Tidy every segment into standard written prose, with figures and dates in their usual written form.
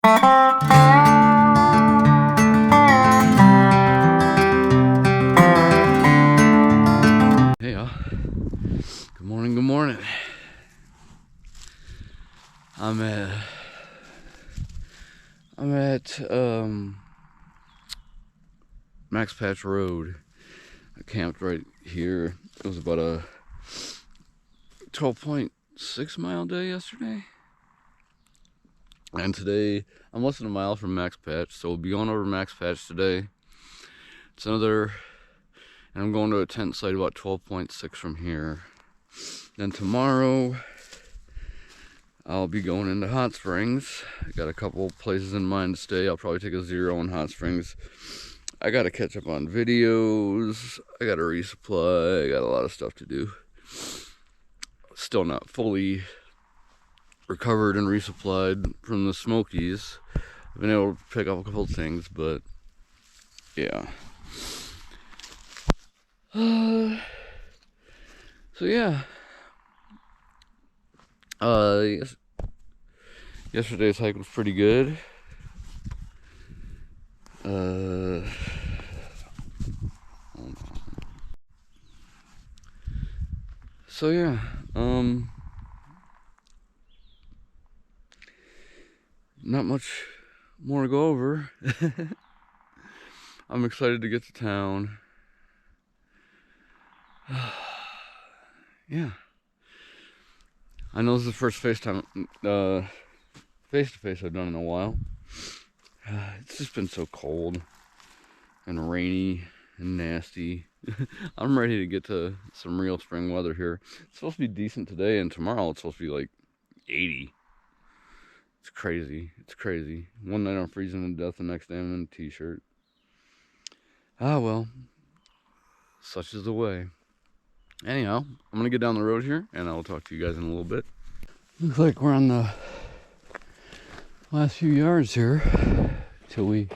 Hey y'all. Good morning, good morning. I'm at Max Patch Road. I camped right here. It was about a 12.6 mile day yesterday. And today I'm less than a mile from Max Patch, so we'll be going over Max Patch today. It's another, and I'm going to a tent site about 12.6 from here. Then tomorrow I'll be going into Hot Springs. I got a couple places in mind to stay. I'll probably take a 0 in Hot Springs. I gotta catch up on videos. I gotta resupply. I got a lot of stuff to do. Still not fully recovered and resupplied from the Smokies. I've been able to pick up a couple things, but yeah. So yeah. Yesterday's hike was pretty good. So yeah, not much more to go over. I'm excited to get to town. Yeah. I know this is the first face-to-face I've done in a while. It's just been so cold and rainy and nasty. I'm ready to get to some real spring weather here. It's supposed to be decent today, and tomorrow it's supposed to be like 80. It's crazy. It's crazy. One night I'm freezing to death, the next day I'm in a t-shirt. Ah, well. Such is the way. Anyhow, I'm gonna get down the road here, and I'll talk to you guys in a little bit. Looks like we're on the last few yards here till we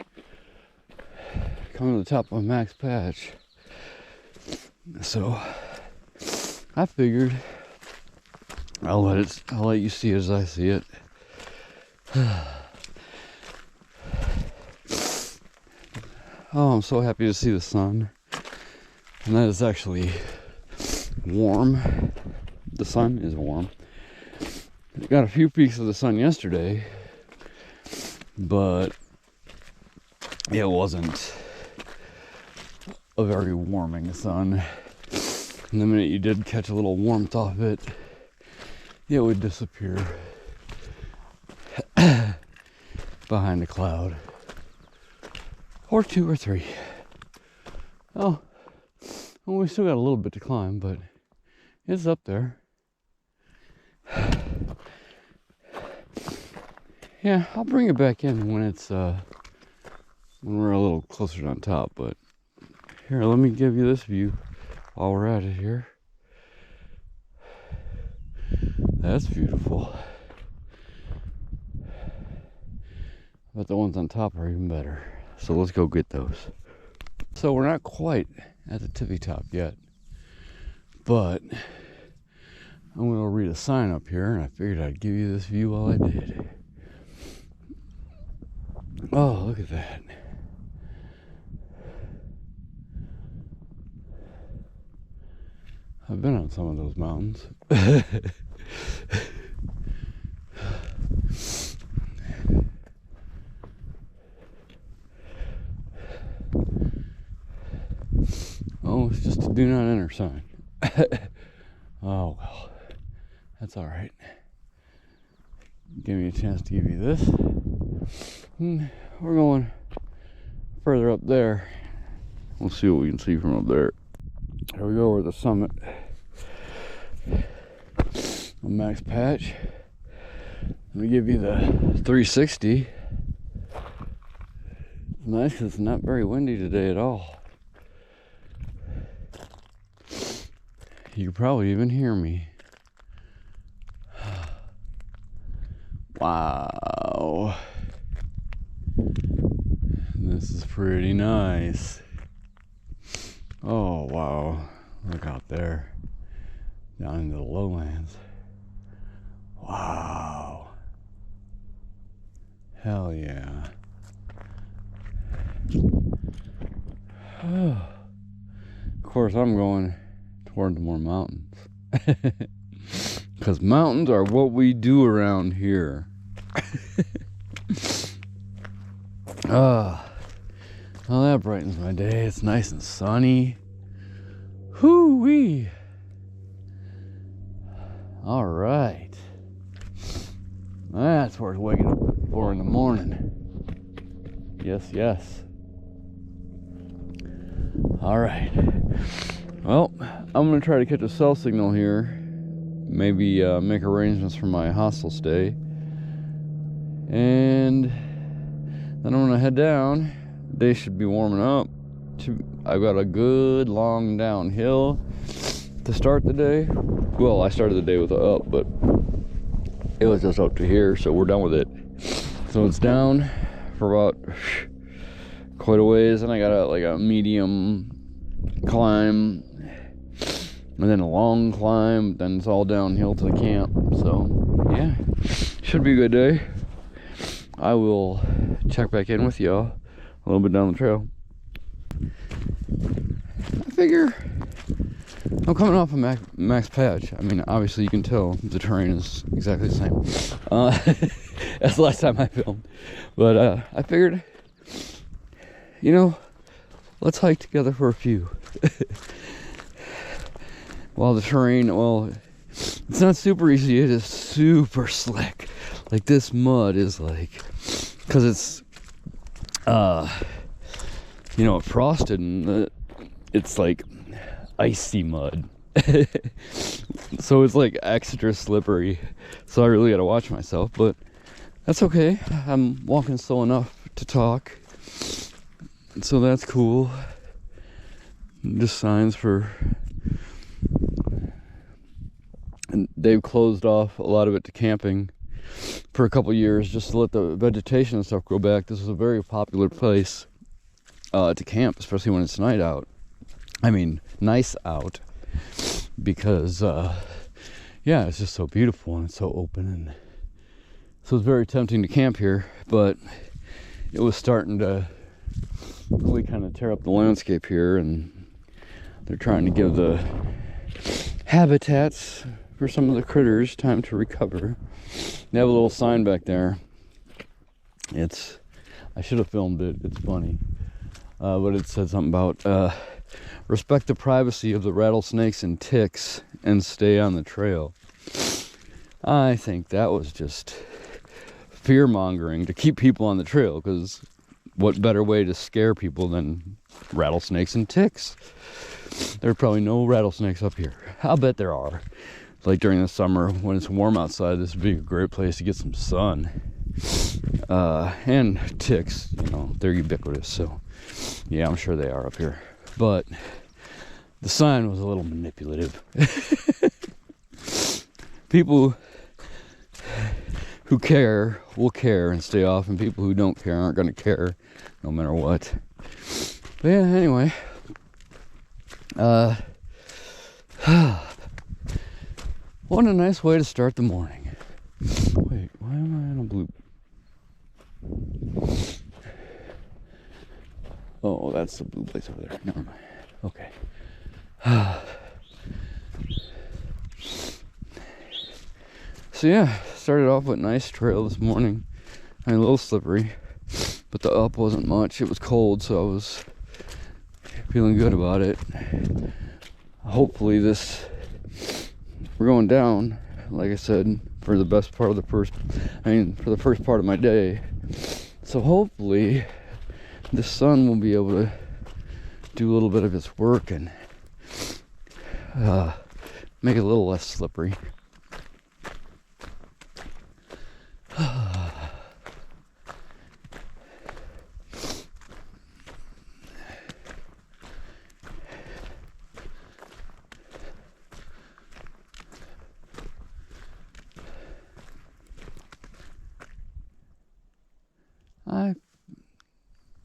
come to the top of Max Patch. So I figured I'll let you see it as I see it. Oh, I'm so happy to see the sun. And that is actually warm. The sun is warm. I got a few peeks of the sun yesterday, but it wasn't a very warming sun. And the minute you did catch a little warmth off it, it would disappear behind a cloud. Or 2 or 3. Oh, well, we still got a little bit to climb, but it's up there. Yeah, I'll bring it back in when it's when we're a little closer on top, but here, let me give you this view while we're at it here. That's beautiful. But the ones on top are even better. So let's go get those. So we're not quite at the tippy top yet, but I'm going to read a sign up here, and I figured I'd give you this view while I did. Oh, look at that. I've been on some of those mountains. Oh, it's just a do not enter sign. Oh, well, that's all right. Give me a chance to give you this. We're going further up there. We'll see what we can see from up there. Here we go, we're at the summit of Max Patch. Let me give you the 360. It's nice because it's not very windy today at all. You can probably even hear me. Wow. This is pretty nice. Oh, wow. Look out there. Down into the lowlands. Wow. Hell yeah. Of course, I'm going toward the more mountains. Because mountains are what we do around here. Oh, that brightens my day. It's nice and sunny. Hoo-wee. All right. That's worth waking up for in the morning. Yes, yes. All right. Well, I'm going to try to catch a cell signal here. Maybe make arrangements for my hostel stay. And then I'm going to head down. The day should be warming up. I've got a good long downhill to start the day. Well, I started the day with a up, but it was just up to here, so we're done with it. So it's down for about quite a ways, and I got a medium climb, and then a long climb, then it's all downhill to the camp. So yeah, should be a good day. I will check back in with y'all a little bit down the trail. I figure I'm coming off a max patch. I mean, obviously you can tell the terrain is exactly the same as the last time I filmed. But I figured, let's hike together for a few. While the terrain, well, it's not super easy, it is super slick. Like this mud is because it's, frosted, and it's like icy mud. So it's like extra slippery. So I really gotta watch myself, but that's okay. I'm walking slow enough to talk. So that's cool. Just signs for... And they've closed off a lot of it to camping for a couple years just to let the vegetation and stuff grow back. This is a very popular place to camp, especially when it's night out. I mean, nice out, because it's just so beautiful and it's so open, and so it's very tempting to camp here. But it was starting to really kind of tear up the landscape here, and they're trying to give the habitats for some of the critters time to recover. They have a little sign back there. I should have filmed it. It's funny. But it said something about respect the privacy of the rattlesnakes and ticks and stay on the trail. I think that was just fear-mongering to keep people on the trail, because what better way to scare people than rattlesnakes and ticks? There are probably no rattlesnakes up here. I'll bet there are. Like during the summer when it's warm outside, this would be a great place to get some sun. And ticks, they're ubiquitous, so yeah, I'm sure they are up here. But the sign was a little manipulative. People who care will care and stay off, and people who don't care aren't going to care no matter what. But yeah, anyway. What a nice way to start the morning. Wait, why am I on a blue? Oh, that's the blue place over there. Never mind. Okay. So yeah, started off with a nice trail this morning. A little slippery, but the up wasn't much. It was cold, so I was feeling good about it. Hopefully we're going down, like I said, for the first part of my day. So hopefully the sun will be able to do a little bit of its work and make it a little less slippery.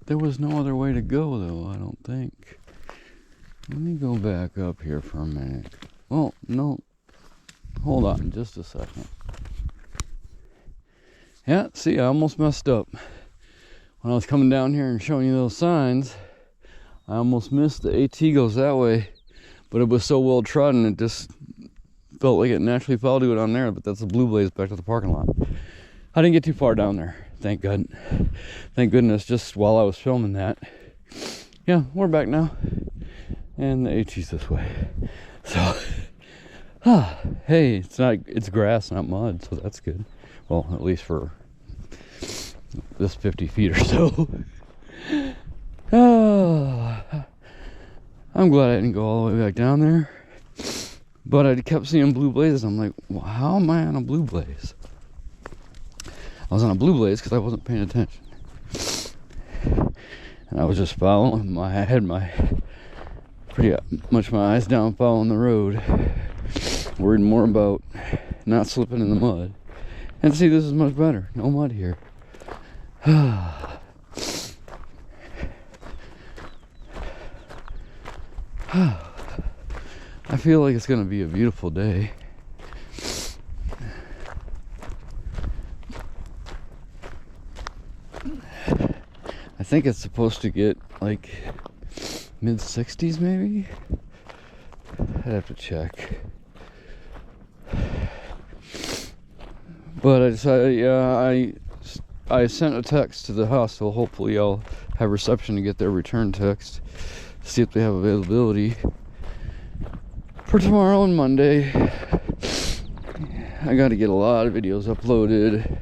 There was no other way to go, though, I don't think. Let me go back up here for a minute. Oh, no. Hold on just a second. Yeah, see, I almost messed up. When I was coming down here and showing you those signs, I almost missed the AT goes that way. But it was so well trodden, it just felt like it naturally fell to it on there. But that's the Blue Blaze back to the parking lot. I didn't get too far down there, thank God. Thank goodness, just while I was filming that. Yeah, we're back now. And the AT's this way. So, hey, it's grass, not mud, so that's good. Well, at least for this 50 feet or so. I'm glad I didn't go all the way back down there. But I kept seeing blue blazes. I'm like, well, how am I on a blue blaze? I was on a blue blaze because I wasn't paying attention. And I was just following. I had pretty much my eyes down following the road. Worried more about not slipping in the mud. And see, this is much better. No mud here. I feel like it's going to be a beautiful day. I think it's supposed to get like mid-60s maybe? I'd have to check. But I decided, I sent a text to the hostel. Hopefully I'll have reception to get their return text. See if they have availability for tomorrow and Monday. I got to get a lot of videos uploaded.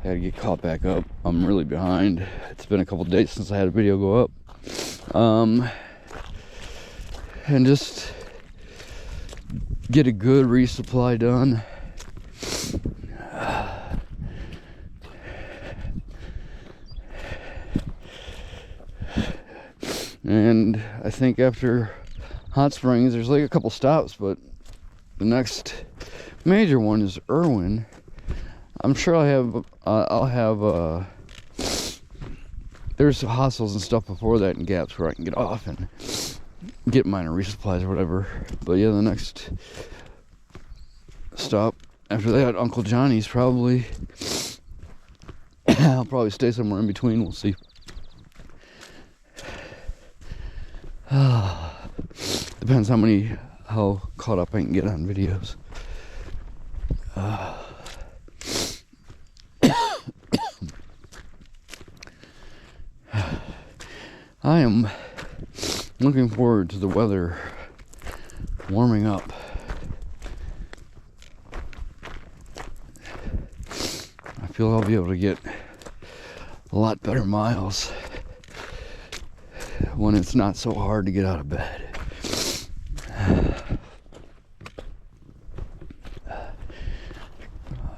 I got to get caught back up. I'm really behind. It's been a couple days since I had a video go up. And just get a good resupply done. And I think after Hot Springs, there's like a couple stops, but the next major one is Irwin. I'm sure I'll have there's hostels and stuff before that and gaps where I can get off and get minor resupplies or whatever. But yeah, the next stop after that, Uncle Johnny's probably. I'll probably stay somewhere in between. We'll see. Depends how caught up I can get on videos. I am looking forward to the weather warming up. I feel I'll be able to get a lot better miles when it's not so hard to get out of bed.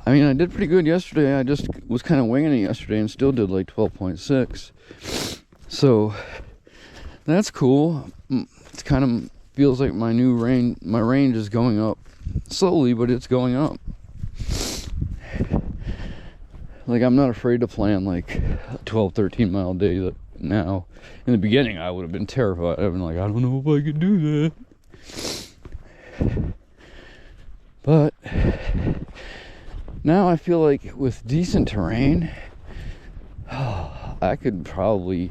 I mean, I did pretty good yesterday. I just was kind of winging it yesterday and still did like 12.6. So that's cool. It kind of feels like my range is going up slowly, but it's going up. Like, I'm not afraid to plan like a 12, 13 mile day now. In the beginning, I would have been terrified. I've been like, I don't know if I could do that. But now I feel like with decent terrain, I could probably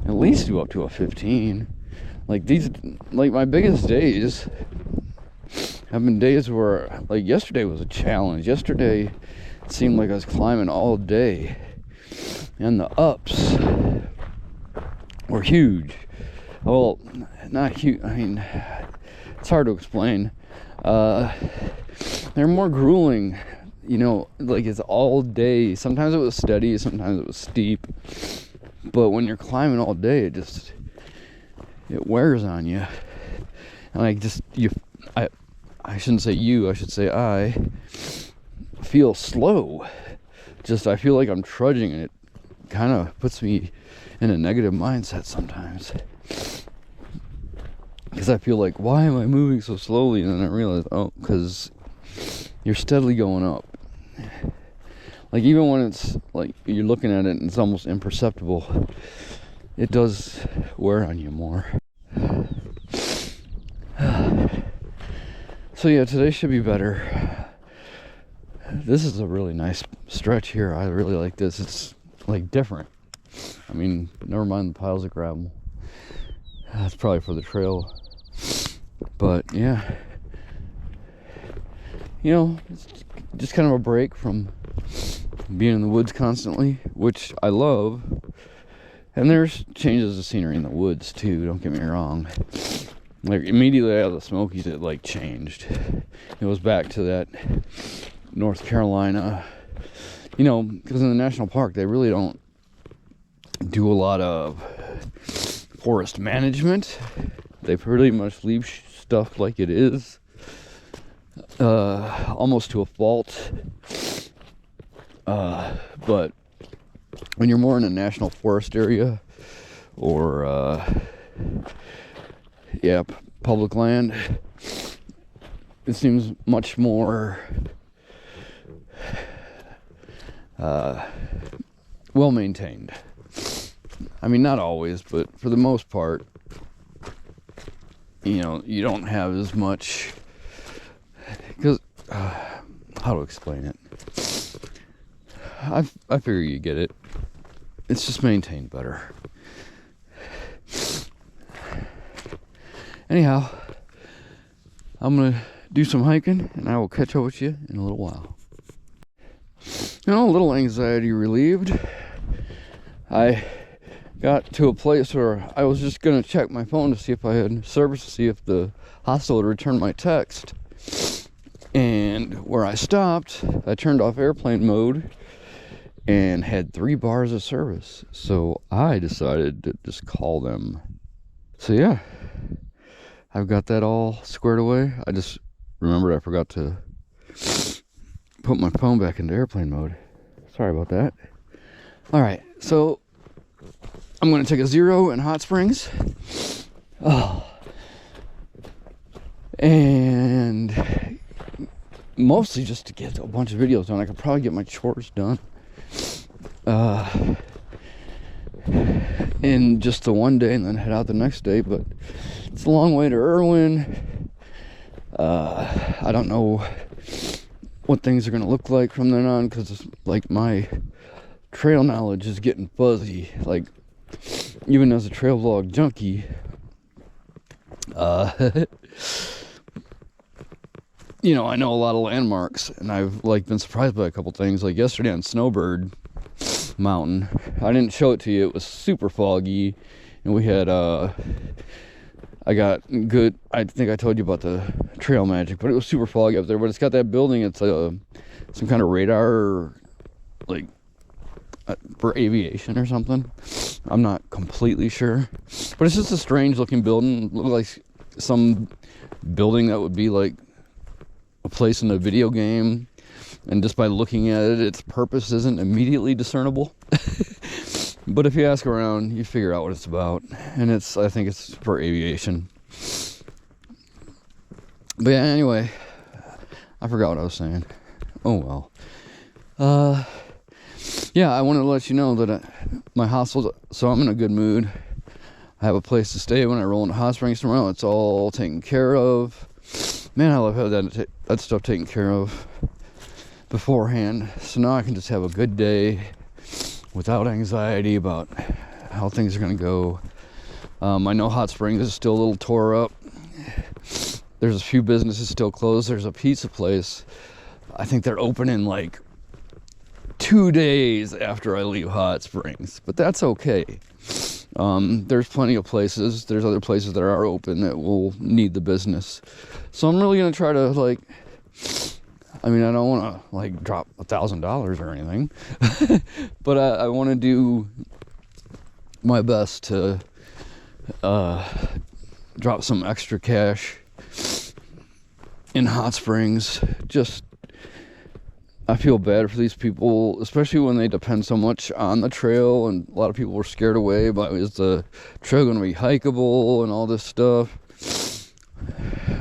at least do up to a 15. Like my biggest days have been days where, like, yesterday was a challenge. Yesterday it seemed like I was climbing all day, and the ups were huge. Well, not huge. I mean, it's hard to explain. They're more grueling, you know, like it's all day. Sometimes it was steady, sometimes it was steep. But when you're climbing all day, it wears on you. And I shouldn't say you, I should say I feel slow. I feel like I'm trudging, and it kind of puts me in a negative mindset sometimes. Because I feel like, why am I moving so slowly? And then I realize, because you're steadily going up. Like, even when it's like you're looking at it and it's almost imperceptible, it does wear on you more. So yeah, today should be better. this is a really nice stretch here. I really like this. It's like different. I mean, never mind the piles of gravel. That's probably for the trail. But yeah, you know, it's just kind of a break from being in the woods constantly, which I love. And there's changes of scenery in the woods too, don't get me wrong. Like immediately out of the Smokies, it like changed. It was back to that North Carolina, you know, because in the national park they really don't do a lot of forest management. They pretty much leave stuff like it is, almost to a fault. But when you're more in a national forest area or public land, it seems much more well maintained. I mean, not always, but for the most part, you know, you don't have as much, because how to explain it? I figure you get it. It's just maintained better. Anyhow, I'm gonna do some hiking, and I will catch up with you in a little while. You know, a little anxiety relieved. I got to a place where I was just gonna check my phone to see if I had service, to see if the hostel would return my text. And where I stopped, I turned off airplane mode and had 3 bars of service. So I decided to just call them. So yeah, I've got that all squared away. I just remembered I forgot to put my phone back into airplane mode. Sorry about that. All right, so I'm going to take a 0 in Hot Springs. Oh. And mostly just to get a bunch of videos done. I could probably get my chores done in just the one day and then head out the next day, but it's a long way to Irwin. I don't know what things are going to look like from then on, because like my trail knowledge is getting fuzzy. Like, even as a trail vlog junkie, you know, I know a lot of landmarks, and I've like been surprised by a couple things. Like yesterday on Snowbird Mountain, I didn't show it to you. It was super foggy, and we had I got good. I think I told you about the trail magic, but it was super foggy up there. But it's got that building. It's some kind of radar, like for aviation or something. I'm not completely sure, but it's just a strange looking building. It looked like some building that would be like a place in a video game, and just by looking at it, its purpose isn't immediately discernible. But if you ask around, you figure out what it's about, and I think it's for aviation. But yeah, anyway, I forgot what I was saying. Oh well. Yeah, I wanted to let you know that my hostel, so I'm in a good mood. I have a place to stay when I roll into Hot Springs tomorrow. It's all taken care of. Man, I love having that stuff taken care of beforehand. So now I can just have a good day without anxiety about how things are going to go. I know Hot Springs is still a little tore up. There's a few businesses still closed. There's a pizza place. I think they're open in like 2 days after I leave Hot Springs, but that's okay. There's plenty of places. There's other places that are open that will need the business. So I'm really going to try to like, I mean, I don't want to like drop $1,000 or anything, but I want to do my best to drop some extra cash in Hot Springs. Just, I feel bad for these people, especially when they depend so much on the trail, and a lot of people were scared away by, is the trail going to be hikeable and all this stuff.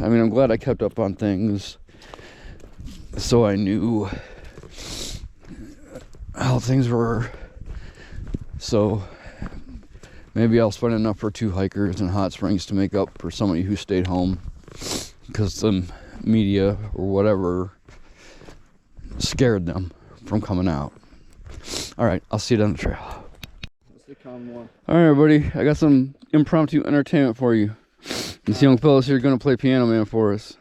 I mean, I'm glad I kept up on things so I knew how things were. So maybe I'll spend enough for 2 hikers in Hot Springs to make up for somebody who stayed home, because the media or whatever scared them from coming out. All right, I'll see you down the trail. All right, everybody, I got some impromptu entertainment for you. This young fella's here gonna play Piano Man for us.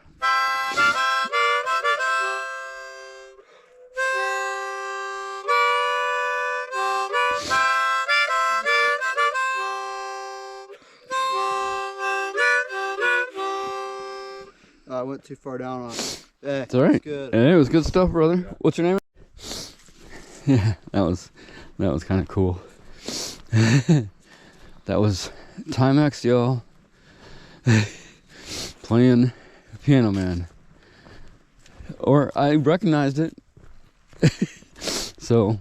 I went too far down on it. It's all right. Good. Hey, it was good stuff, brother. What's your name? Yeah, that was kind of cool. That was Timex, y'all. Playing Piano Man. Or I recognized it. So,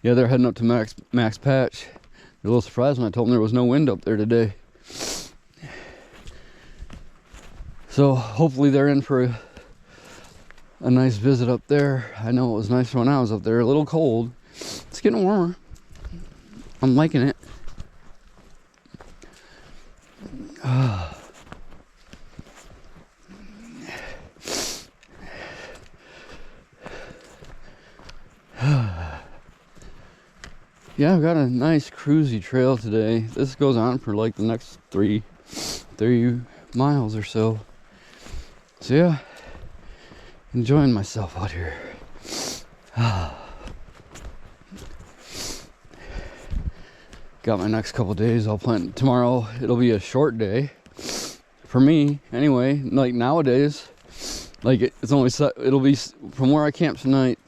yeah, they're heading up to Max Patch. They're a little surprised when I told them there was no wind up there today. So hopefully they're in for a nice visit up there. I know it was nice when I was up there. A little cold. It's getting warmer. I'm liking it. Yeah, I've got a nice cruisy trail today. This goes on for like the next 30 miles or so. So yeah, enjoying myself out here. Got my next couple days. I'll plan tomorrow. It'll be a short day for me anyway. Like nowadays, like it's only it'll be from where I camp tonight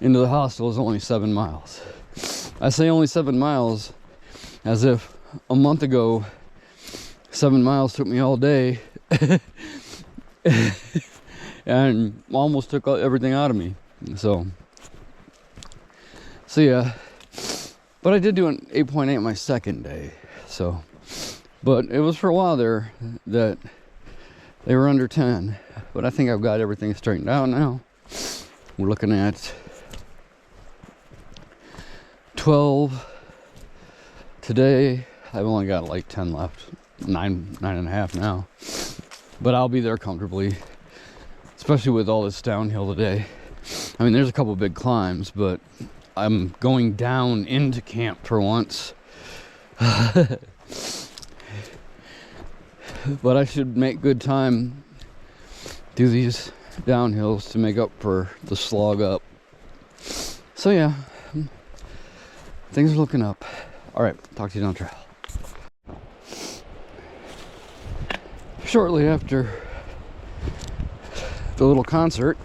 into the hostel is only 7 miles. I say only 7 miles as if a month ago 7 miles took me all day. And almost took everything out of me. So yeah, but I did do an 8.8 my second day. So, but it was for a while there that they were under 10, but I think I've got everything straightened out now. We're looking at 12 today. I've only got like 10 left, 9.5 now, but I'll be there comfortably, especially with all this downhill today. I mean, there's a couple big climbs, but I'm going down into camp for once. But I should make good time, do these downhills to make up for the slog up. So yeah, things are looking up. All right, talk to you down the trail. Shortly after the little concert,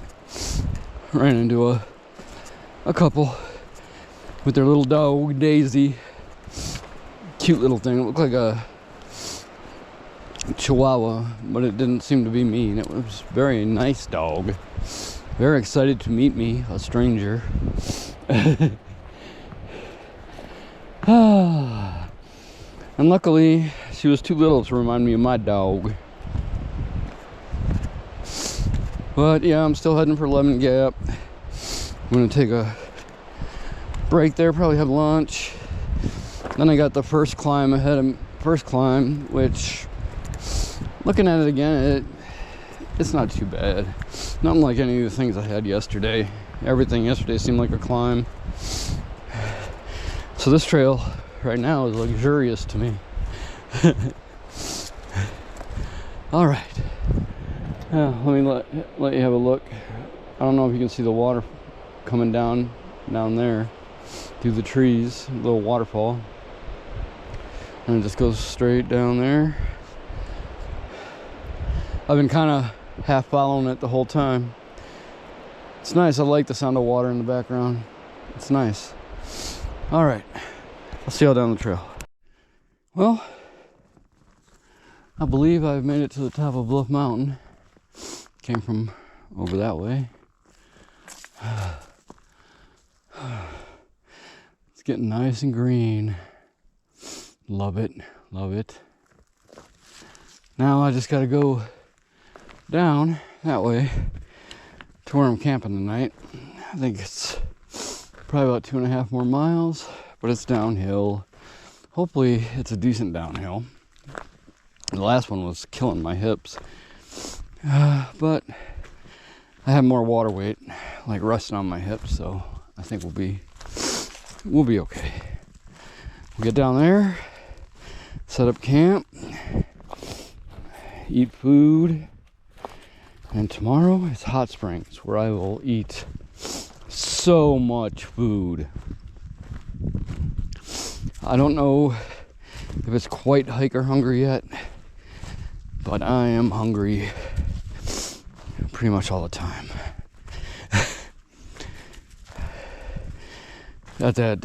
ran into a couple with their little dog, Daisy. Cute little thing. It looked like a Chihuahua, but it didn't seem to be mean. It was a very nice dog. Very excited to meet me, a stranger. And luckily, she was too little to remind me of my dog. But yeah, I'm still heading for Lemon Gap. I'm gonna take a break there, probably have lunch. Then I got the first climb ahead of which, looking at it again, it's not too bad. Nothing like any of the things I had yesterday. Everything yesterday seemed like a climb. So this trail right now is luxurious to me. All right. Yeah, let me let you have a look. I don't know if you can see the water coming down there through the trees, a little waterfall. And it just goes straight down there. I've been kind of half following it the whole time. It's nice. I like the sound of water in the background. It's nice. All right. I'll see y'all down the trail. Well, I believe I've made it to the top of Bluff Mountain. Came from over that way. It's getting nice and green. Love it, love it. Now I just gotta go down that way to where I'm camping tonight. I think it's probably about 2.5 more miles, but it's downhill. Hopefully it's a decent downhill. The last one was killing my hips. But I have more water weight, like resting on my hips, so I think we'll be okay. We'll get down there, set up camp, eat food, and tomorrow is Hot Springs, where I will eat so much food. I don't know if it's quite hiker hungry yet, but I am hungry pretty much all the time. At that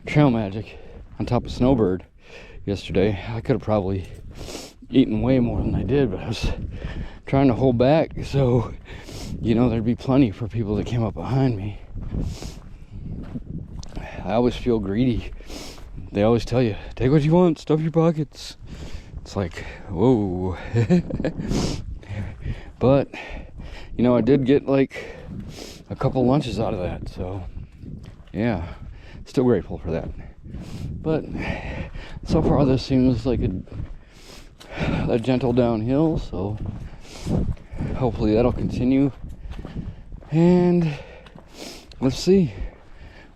Trail Magic on top of Snowbird yesterday, I could have probably eaten way more than I did, but I was trying to hold back so, you know, there'd be plenty for people that came up behind me. I always feel greedy. They always tell you, take what you want, stuff your pockets. It's like, whoa. But, you know, I did get like a couple lunches out of that, so yeah, still grateful for that. But so far this seems like a gentle downhill, so hopefully that'll continue. And let's see,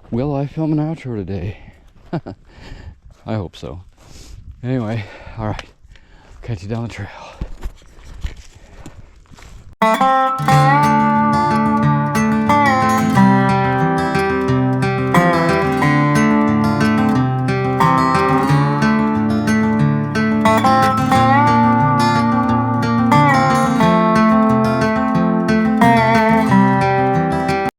will I film an outro today? I hope so. Anyway, all right, catch you down the trail.